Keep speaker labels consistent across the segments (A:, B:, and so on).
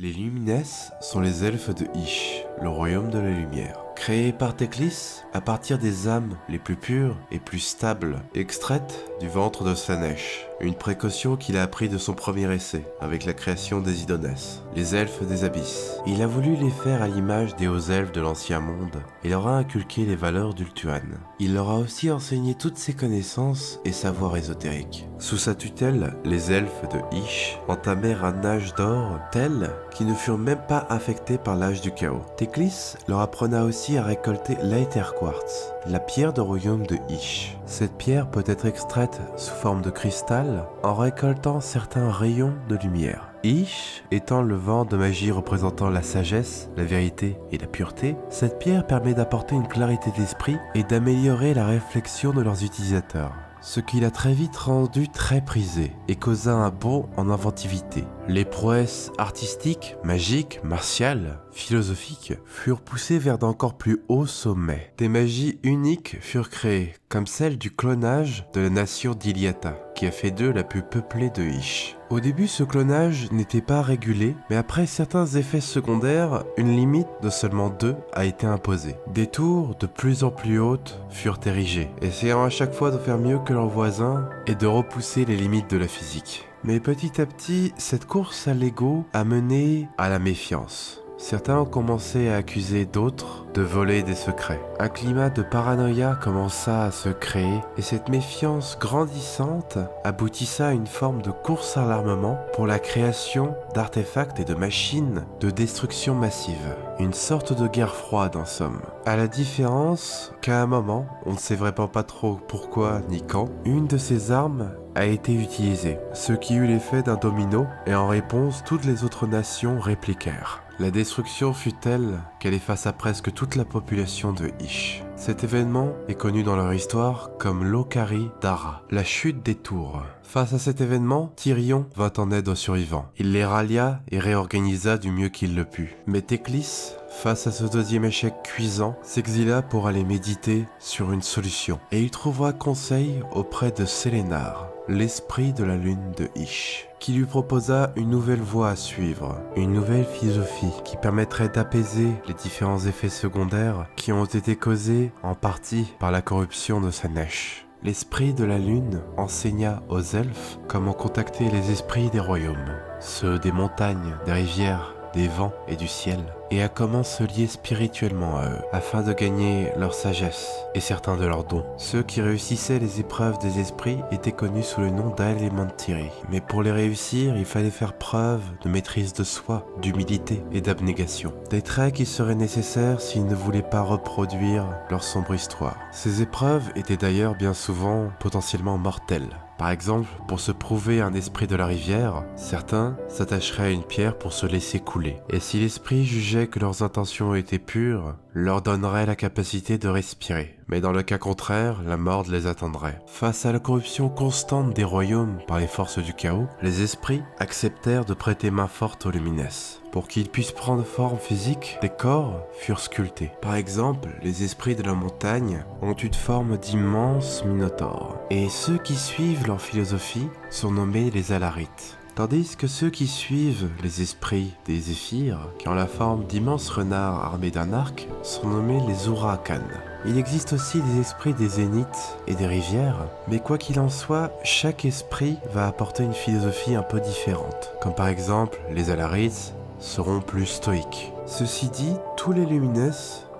A: Les Lumines sont les elfes de Hysh, le royaume de la lumière. Créés par Teclis à partir des âmes les plus pures et plus stables, extraites du ventre de Slaanesh. Une précaution qu'il a appris de son premier essai, avec la création des Idoness, les elfes des abysses. Il a voulu les faire à l'image des hauts elfes de l'ancien monde, et leur a inculqué les valeurs d'Ultuan. Il leur a aussi enseigné toutes ses connaissances et savoirs ésotériques. Sous sa tutelle, les elfes de Hysh entamèrent un âge d'or tel qu'ils ne furent même pas affectés par l'âge du chaos. Teclis leur apprenait aussi à récolter l'Aether Quartz, la pierre de royaume de Hysh. Cette pierre peut être extraite sous forme de cristal en récoltant certains rayons de lumière. Hysh étant le vent de magie représentant la sagesse, la vérité et la pureté, cette pierre permet d'apporter une clarité d'esprit et d'améliorer la réflexion de leurs utilisateurs. Ce qui l'a très vite rendu très prisé et causa un bond en inventivité. Les prouesses artistiques, magiques, martiales, philosophiques furent poussées vers d'encore plus hauts sommets. Des magies uniques furent créées, comme celle du clonage de la nation d'Iliata, qui a fait d'eux la plus peuplée de Hysh. Au début, ce clonage n'était pas régulé, mais après certains effets secondaires, une limite de seulement 2 a été imposée. Des tours de plus en plus hautes furent érigées, essayant à chaque fois de faire mieux que leurs voisins et de repousser les limites de la physique. Mais petit à petit, cette course à l'ego a mené à la méfiance. Certains ont commencé à accuser d'autres de voler des secrets. Un climat de paranoïa commença à se créer et cette méfiance grandissante aboutissa à une forme de course à l'armement pour la création d'artefacts et de machines de destruction massive. Une sorte de guerre froide en somme. À la différence qu'à un moment, on ne sait vraiment pas trop pourquoi ni quand, une de ces armes a été utilisée, ce qui eut l'effet d'un domino et en réponse toutes les autres nations répliquèrent. La destruction fut telle qu'elle effaça presque toute la population de Hysh. Cet événement est connu dans leur histoire comme l'Okari Dara, la chute des tours. Face à cet événement, Tyrion vint en aide aux survivants. Il les rallia et réorganisa du mieux qu'il le put. Mais Teclis, face à ce deuxième échec cuisant, s'exila pour aller méditer sur une solution. Et il trouvera conseil auprès de Selenar, l'esprit de la lune de Hysh, qui lui proposa une nouvelle voie à suivre, une nouvelle philosophie qui permettrait d'apaiser les différents effets secondaires qui ont été causés en partie par la corruption de Slaanesh. L'esprit de la lune enseigna aux elfes comment contacter les esprits des royaumes, ceux des montagnes, des rivières, des vents et du ciel, et à comment se lier spirituellement à eux, afin de gagner leur sagesse et certains de leurs dons. Ceux qui réussissaient les épreuves des esprits étaient connus sous le nom d'Elementiri, mais pour les réussir, il fallait faire preuve de maîtrise de soi, d'humilité et d'abnégation. Des traits qui seraient nécessaires s'ils ne voulaient pas reproduire leur sombre histoire. Ces épreuves étaient d'ailleurs bien souvent potentiellement mortelles. Par exemple, pour se prouver un esprit de la rivière, certains s'attacheraient à une pierre pour se laisser couler. Et si l'esprit jugeait que leurs intentions étaient pures, leur donnerait la capacité de respirer. Mais dans le cas contraire, la mort les attendrait. Face à la corruption constante des royaumes par les forces du chaos, les esprits acceptèrent de prêter main forte aux Lumines. Pour qu'ils puissent prendre forme physique, des corps furent sculptés. Par exemple, les esprits de la montagne ont une forme d'immenses minotaures. Et ceux qui suivent leur philosophie sont nommés les Alarites. Tandis que ceux qui suivent les esprits des Zéphyrs, qui ont la forme d'immenses renards armés d'un arc, sont nommés les Urakan. Il existe aussi des esprits des zéniths et des rivières, mais quoi qu'il en soit, chaque esprit va apporter une philosophie un peu différente. Comme par exemple, les Alarites seront plus stoïques. Ceci dit, tous les Lumines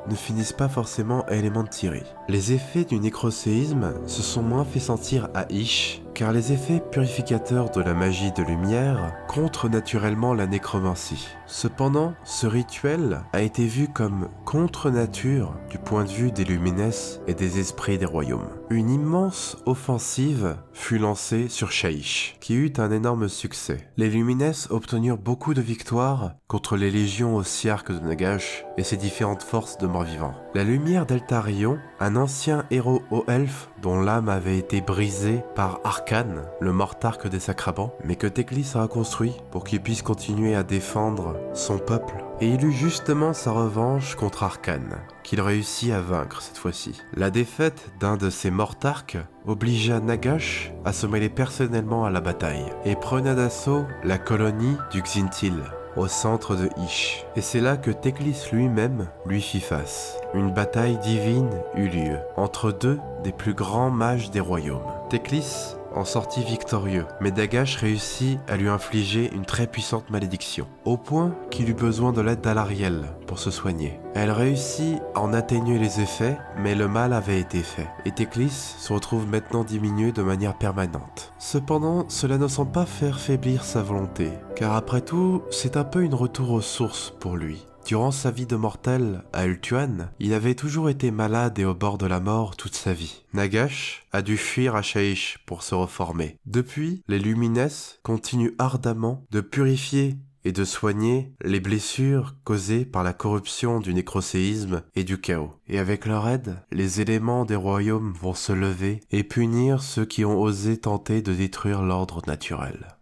A: ne finissent pas forcément à Elementiri. Les effets du nécroséisme se sont moins fait sentir à Hysh, car les effets purificateurs de la magie de lumière contrent naturellement la nécromancie. Cependant, ce rituel a été vu comme contre-nature du point de vue des Lumines et des esprits des royaumes. Une immense offensive fut lancée sur Shyish, qui eut un énorme succès. Les Lumines obtenurent beaucoup de victoires contre les légions Ossiarques de Nagash et ses différentes forces de morts-vivants. La lumière d'Eltarion, un ancien héros haut-elfe dont l'âme avait été brisée par Arkhan, le mortarque des Sacrabans, mais que Teclis a construit pour qu'il puisse continuer à défendre son peuple. Et il eut justement sa revanche contre Arkhan, qu'il réussit à vaincre cette fois-ci. La défaite d'un de ses mortarques obligea Nagash à se mêler personnellement à la bataille et prenait d'assaut la colonie du Xintil, au centre de Ish. Et c'est là que Teclis lui-même lui fit face. Une bataille divine eut lieu entre deux des plus grands mages des royaumes. Teclis en sortit victorieux, mais Dagash réussit à lui infliger une très puissante malédiction, au point qu'il eut besoin de l'aide d'Alarielle pour se soigner. Elle réussit à en atténuer les effets, mais le mal avait été fait, et Teclis se retrouve maintenant diminué de manière permanente. Cependant, cela ne semble pas faire faiblir sa volonté, car après tout, c'est un peu une retour aux sources pour lui. Durant sa vie de mortel à Ultuan, il avait toujours été malade et au bord de la mort toute sa vie. Nagash a dû fuir à Shaish pour se reformer. Depuis, les Lumines continuent ardemment de purifier et de soigner les blessures causées par la corruption du nécroséisme et du chaos. Et avec leur aide, les éléments des royaumes vont se lever et punir ceux qui ont osé tenter de détruire l'ordre naturel.